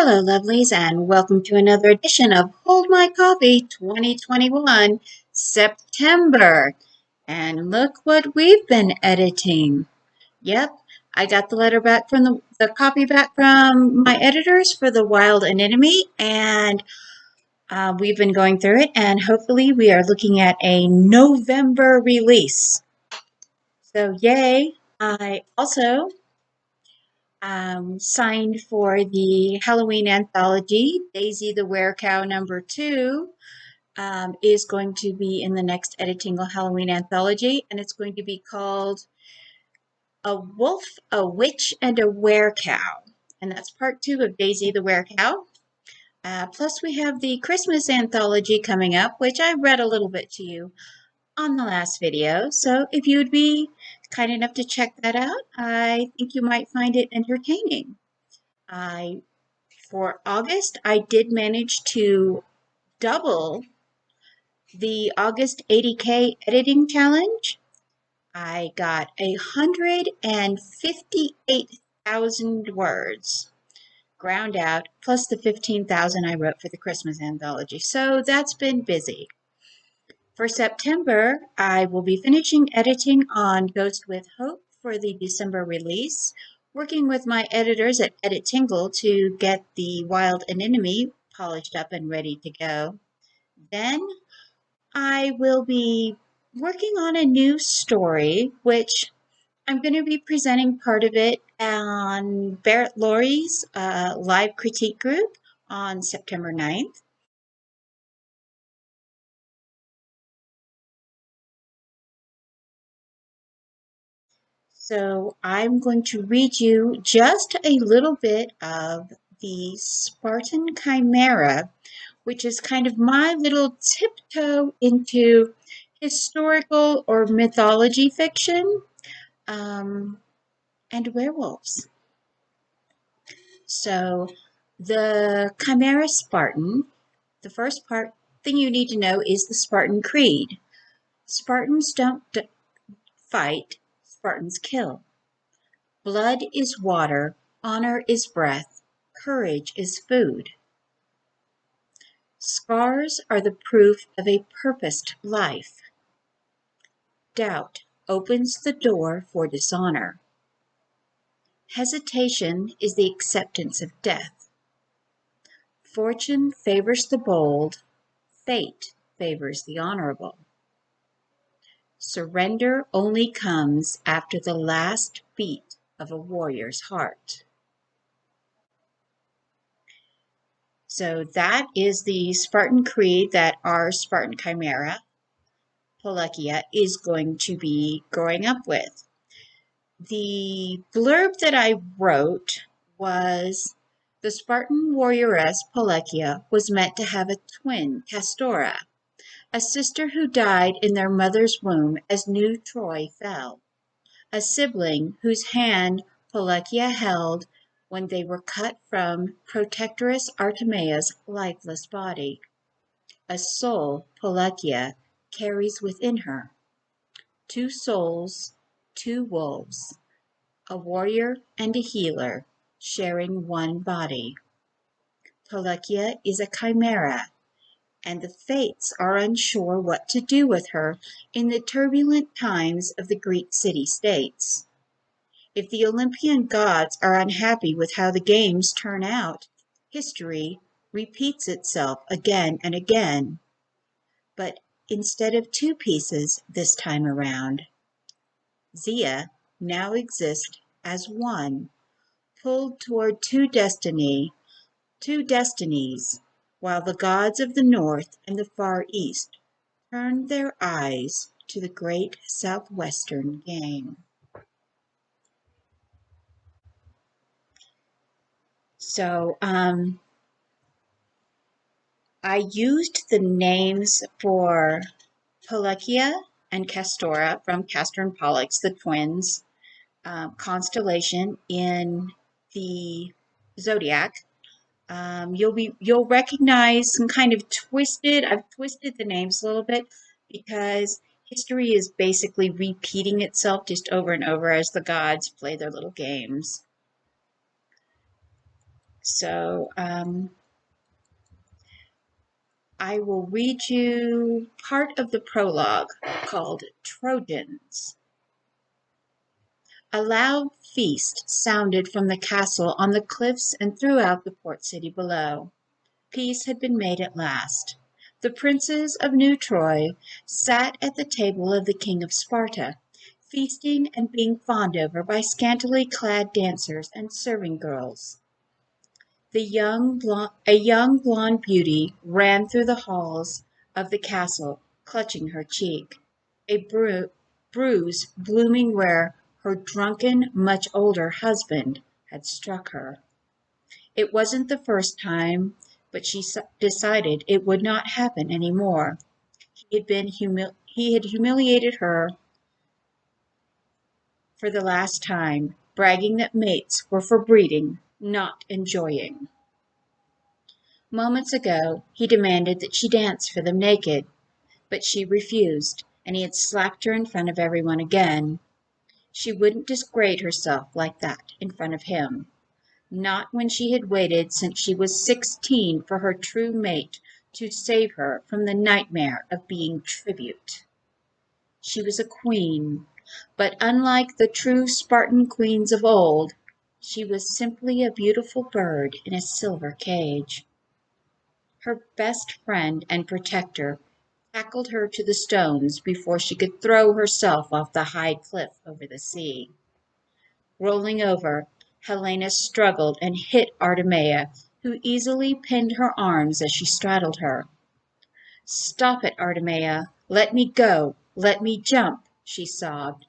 Hello, lovelies, and welcome to another edition of Hold My Coffee 2021 September. And look what we've been editing. Yep, I got the letter back from the copy back from my editors for the Wild Anemone, and we've been going through it, and hopefully we are looking at a November release. So yay! I also signed for the Halloween anthology. Daisy the Werecow #2 is going to be in the next Editingle Halloween anthology, and it's going to be called A Wolf, a Witch, and a Werecow. And that's part 2 of Daisy the Werecow. Plus we have the Christmas anthology coming up, which I read a little bit to you on the last video. So if you would be kind enough to check that out, I think you might find it entertaining. For August, I did manage to double the August 80K editing challenge. I got 158,000 words ground out, plus the 15,000 I wrote for the Christmas anthology. So that's been busy. For September, I will be finishing editing on Ghost with Hope for the December release, working with my editors at Editingle to get the Wild Anemone polished up and ready to go. Then I will be working on a new story, which I'm going to be presenting part of it on Barrett Laurie's live critique group on September 9th. So I'm going to read you just a little bit of the Spartan Chimera, which is kind of my little tiptoe into historical or mythology fiction and werewolves. So the Chimera Spartan, the first thing you need to know is the Spartan Creed. Spartans don't fight, Spartans kill. Blood is water, honor is breath, courage is food. Scars are the proof of a purposed life. Doubt opens the door for dishonor. Hesitation is the acceptance of death. Fortune favors the bold, fate favors the honorable. Surrender only comes after the last beat of a warrior's heart. So that is the Spartan Creed that our Spartan Chimera, Pelekia, is going to be growing up with. The blurb that I wrote was, the Spartan warrioress Pelekia was meant to have a twin, Castora, a sister who died in their mother's womb as New Troy fell, a sibling whose hand Pelekia held when they were cut from Protectress Artemia's lifeless body. A soul Pelekia carries within her. Two souls, two wolves, a warrior and a healer, sharing one body. Pelekia is a chimera, and the fates are unsure what to do with her in the turbulent times of the Greek city-states. If the Olympian gods are unhappy with how the games turn out, history repeats itself again and again. But instead of two pieces this time around, Zia now exists as one, pulled toward two destinies, while the gods of the north and the far east turn their eyes to the great southwestern game. So, I used the names for Pelekia and Castora from Castor and Pollux, the twins, constellation in the zodiac. You'll recognize some kind of I've twisted the names a little bit because history is basically repeating itself just over and over as the gods play their little games. So I will read you part of the prologue called Trojans. A loud feast sounded from the castle on the cliffs and throughout the port city below. Peace had been made at last. The princes of New Troy sat at the table of the king of Sparta, feasting and being fawned over by scantily clad dancers and serving girls. A young blonde beauty ran through the halls of the castle, clutching her cheek, a bruise blooming where her drunken, much older husband had struck her. It wasn't the first time, but she decided it would not happen any more. He had humiliated her for the last time, bragging that mates were for breeding, not enjoying. Moments ago, he demanded that she dance for them naked, but she refused, and he had slapped her in front of everyone again. She wouldn't degrade herself like that in front of him. Not when she had waited since she was 16 for her true mate to save her from the nightmare of being tribute. She was a queen, but unlike the true Spartan queens of old, she was simply a beautiful bird in a silver cage. Her best friend and protector tackled her to the stones before she could throw herself off the high cliff over the sea. Rolling over, Helena struggled and hit Artemisia, who easily pinned her arms as she straddled her. "Stop it, Artemisia! Let me go! Let me jump!" she sobbed.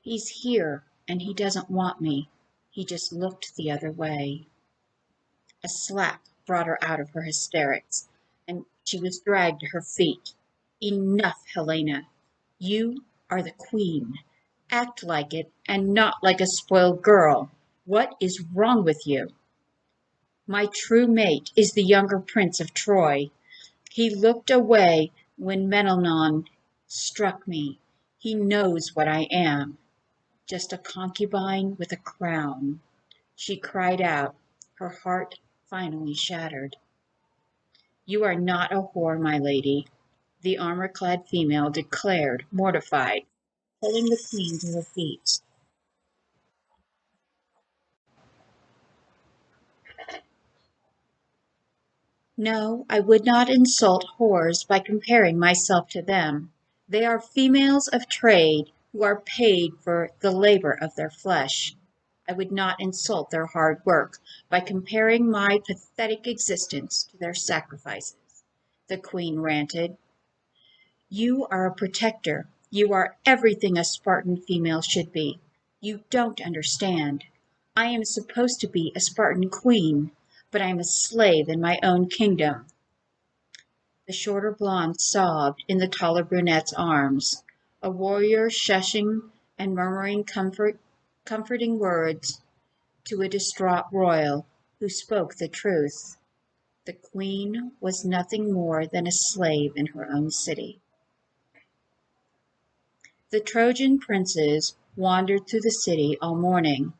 "He's here, and he doesn't want me. He just looked the other way." A slap brought her out of her hysterics, and she was dragged to her feet. "Enough, Helena! You are the queen. Act like it, and not like a spoiled girl. What is wrong with you?" "My true mate is the younger prince of Troy. He looked away when Memnon struck me. He knows what I am. Just a concubine with a crown," she cried out, her heart finally shattered. "You are not a whore, my lady," the armor-clad female declared, mortified, pulling the queen to her feet. "No, I would not insult whores by comparing myself to them. They are females of trade who are paid for the labor of their flesh. I would not insult their hard work by comparing my pathetic existence to their sacrifices," the queen ranted. "You are a protector. You are everything a Spartan female should be. You don't understand. I am supposed to be a Spartan queen, but I am a slave in my own kingdom." The shorter blonde sobbed in the taller brunette's arms, a warrior shushing and murmuring comforting words to a distraught royal who spoke the truth. The queen was nothing more than a slave in her own city. The Trojan princes wandered through the city all morning.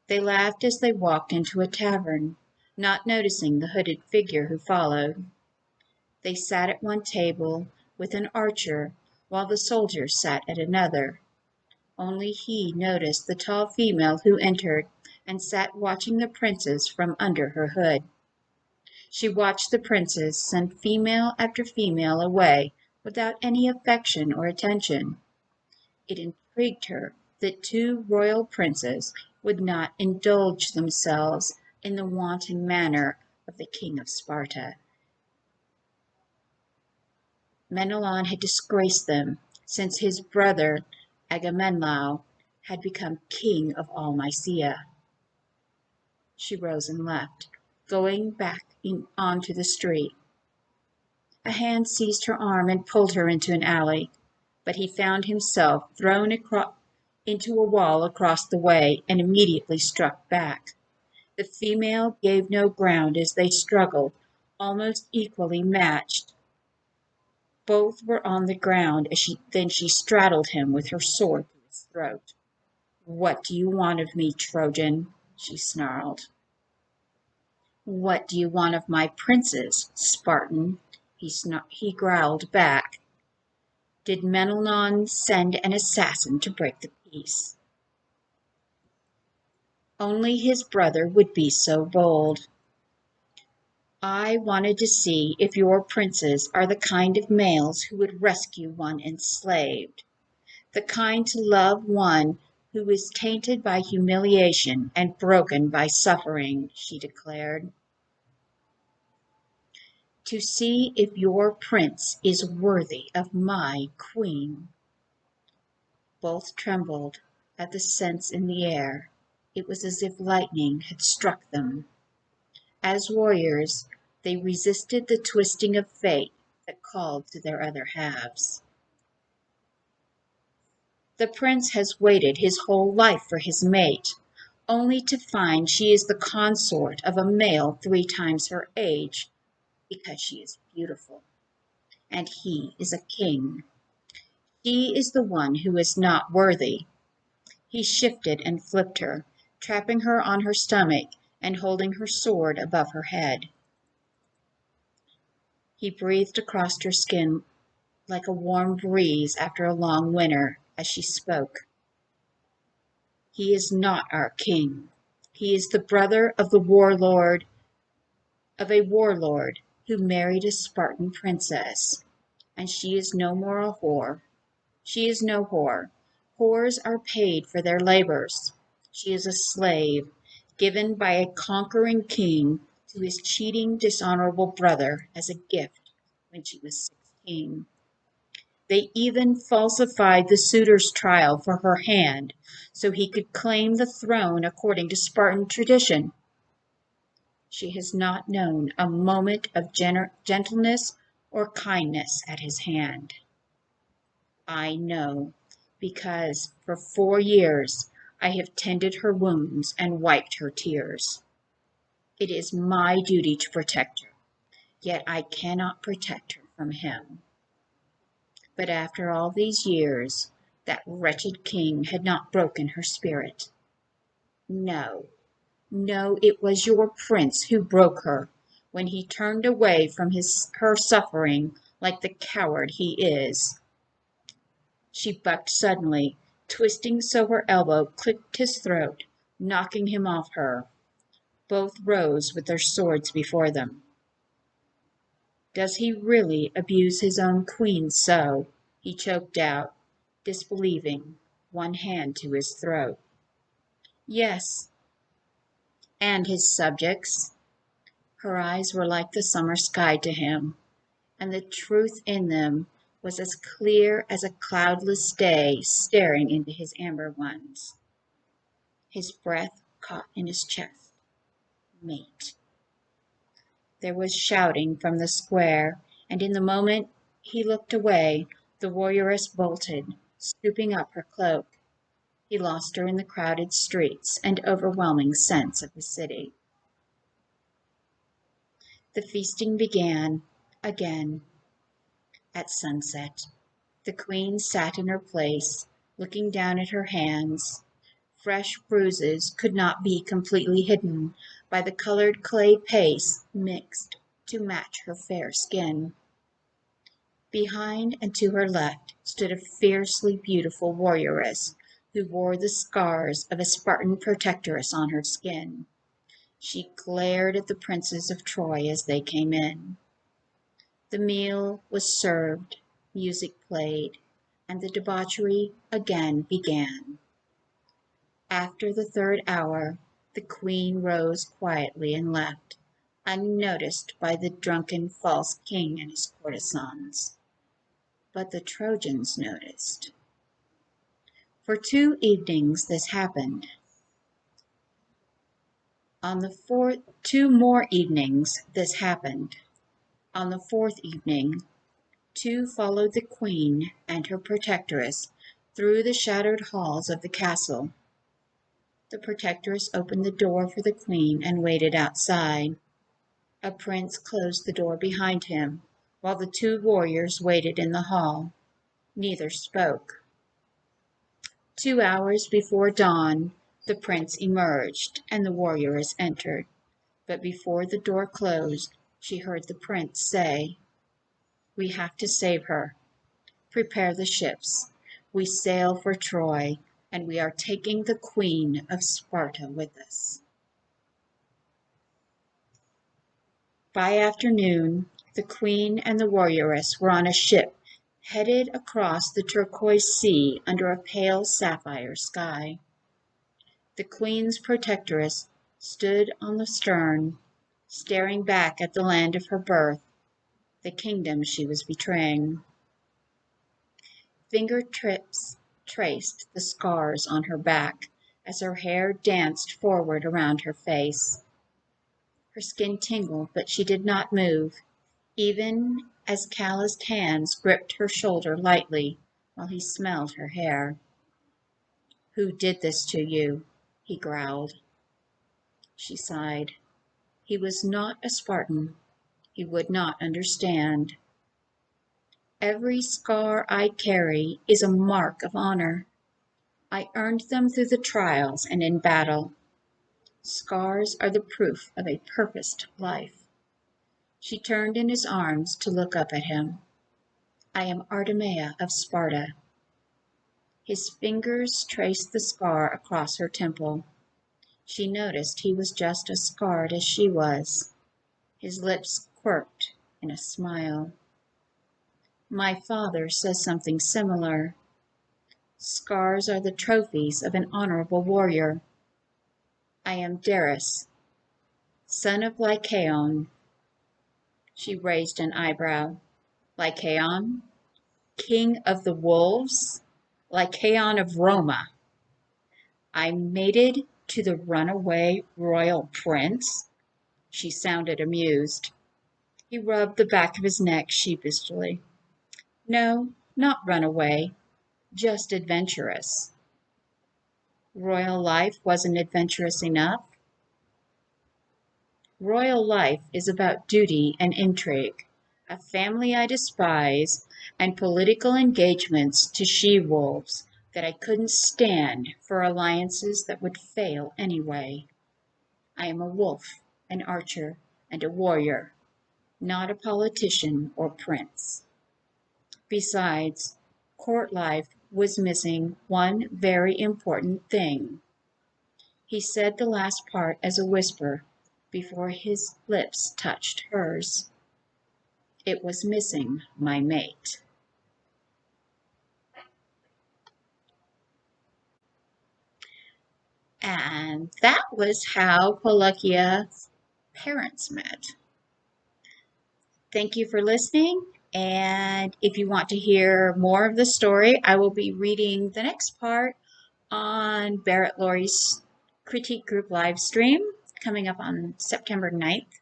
They laughed as they walked into a tavern, not noticing the hooded figure who followed. They sat at one table with an archer, while the soldiers sat at another. Only he noticed the tall female who entered and sat watching the princes from under her hood. She watched the princes send female after female away without any affection or attention. It intrigued her that two royal princes would not indulge themselves in the wanton manner of the king of Sparta. Memnon had disgraced them, since his brother Agamemnon had become king of all Mysia. She rose and left, going back onto the street. A hand seized her arm and pulled her into an alley, but he found himself thrown into a wall across the way and immediately struck back. The female gave no ground as they struggled, almost equally matched. Both were on the ground as she straddled him with her sword through his throat. "What do you want of me, Trojan?" she snarled. "What do you want of my princes, Spartan?" he growled back. "Did Memnon send an assassin to break the peace?" Only his brother would be so bold. "I wanted to see if your princes are the kind of males who would rescue one enslaved, the kind to love one who is tainted by humiliation and broken by suffering," she declared. "To see if your prince is worthy of my queen." Both trembled at the sense in the air. It was as if lightning had struck them. As warriors, they resisted the twisting of fate that called to their other halves. "The prince has waited his whole life for his mate, only to find she is the consort of a male 3 times her age, because she is beautiful, and he is a king. She is the one who is not worthy." He shifted and flipped her, trapping her on her stomach and holding her sword above her head. He breathed across her skin like a warm breeze after a long winter as she spoke. "He is not our king. He is the brother of a warlord who married a Spartan princess, and she is no more a whore. She is no whore. Whores are paid for their labors. She is a slave, given by a conquering king to his cheating, dishonorable brother as a gift when she was 16. They even falsified the suitor's trial for her hand so he could claim the throne according to Spartan tradition. She has not known a moment of gentleness or kindness at his hand. I know, because for 4 years I have tended her wounds and wiped her tears. It is my duty to protect her, yet I cannot protect her from him." But after all these years, that wretched king had not broken her spirit. No, no, it was your prince who broke her when he turned away from her suffering like the coward he is. She bucked suddenly, twisting so her elbow clipped his throat, knocking him off her. Both rose with their swords before them. "Does he really abuse his own queen so?" he choked out, disbelieving, one hand to his throat. "Yes." "And his subjects?" Her eyes were like the summer sky to him, and the truth in them was as clear as a cloudless day staring into his amber ones. His breath caught in his chest. Mate. There was shouting from the square, and in the moment he looked away, the warrioress bolted, scooping up her cloak. He lost her in the crowded streets and overwhelming sense of the city. The feasting began again at sunset. The queen sat in her place, looking down at her hands. Fresh bruises could not be completely hidden by the colored clay paste mixed to match her fair skin. Behind and to her left stood a fiercely beautiful warrioress who wore the scars of a Spartan protectress on her skin. She glared at the princes of Troy as they came in. The meal was served, music played, and the debauchery again began. After the 3rd hour, the queen rose quietly and left, unnoticed by the drunken false king and his courtesans. But the Trojans noticed. For 2 evenings this happened. On the 2 more evenings this happened. On the 4th evening, 2 followed the queen and her protectress through the shadowed halls of the castle. The protectress opened the door for the queen and waited outside. A prince closed the door behind him, while the 2 warriors waited in the hall. Neither spoke. 2 hours before dawn, the prince emerged, and the warriors entered. But before the door closed, she heard the prince say, "We have to save her. Prepare the ships. We sail for Troy, and we are taking the Queen of Sparta with us." By afternoon, the queen and the warrioress were on a ship headed across the turquoise sea under a pale sapphire sky. The queen's protectress stood on the stern, staring back at the land of her birth, the kingdom she was betraying. Fingertips traced the scars on her back as her hair danced forward around her face. Her skin tingled, but she did not move, even as calloused hands gripped her shoulder lightly while he smelled her hair. "Who did this to you?" he growled. She sighed. He was not a Spartan. He would not understand. "Every scar I carry is a mark of honor. I earned them through the trials and in battle. Scars are the proof of a purposed life." She turned in his arms to look up at him. "I am Artemisia of Sparta." His fingers traced the scar across her temple. She noticed he was just as scarred as she was. His lips quirked in a smile. "My father says something similar. Scars are the trophies of an honorable warrior. I am Darius, son of Lycaon." She raised an eyebrow. "Lycaon? King of the wolves? Lycaon of Roma? I mated to the runaway royal prince?" She sounded amused. He rubbed the back of his neck sheepishly. "No, not runaway, just adventurous." "Royal life wasn't adventurous enough?" "Royal life is about duty and intrigue, a family I despise, and political engagements to she-wolves that I couldn't stand for alliances that would fail anyway. I am a wolf, an archer, and a warrior, not a politician or prince. Besides, court life was missing one very important thing." He said the last part as a whisper before his lips touched hers. "It was missing my mate." And that was how Pelagia's parents met. Thank you for listening. And if you want to hear more of the story, I will be reading the next part on Barrett Laurie's critique group live stream coming up on September 9th.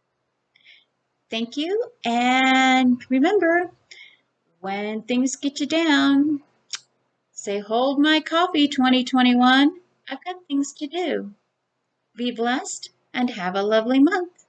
Thank you. And remember, when things get you down, say, "Hold my coffee, 2021. I've got things to do." Be blessed and have a lovely month.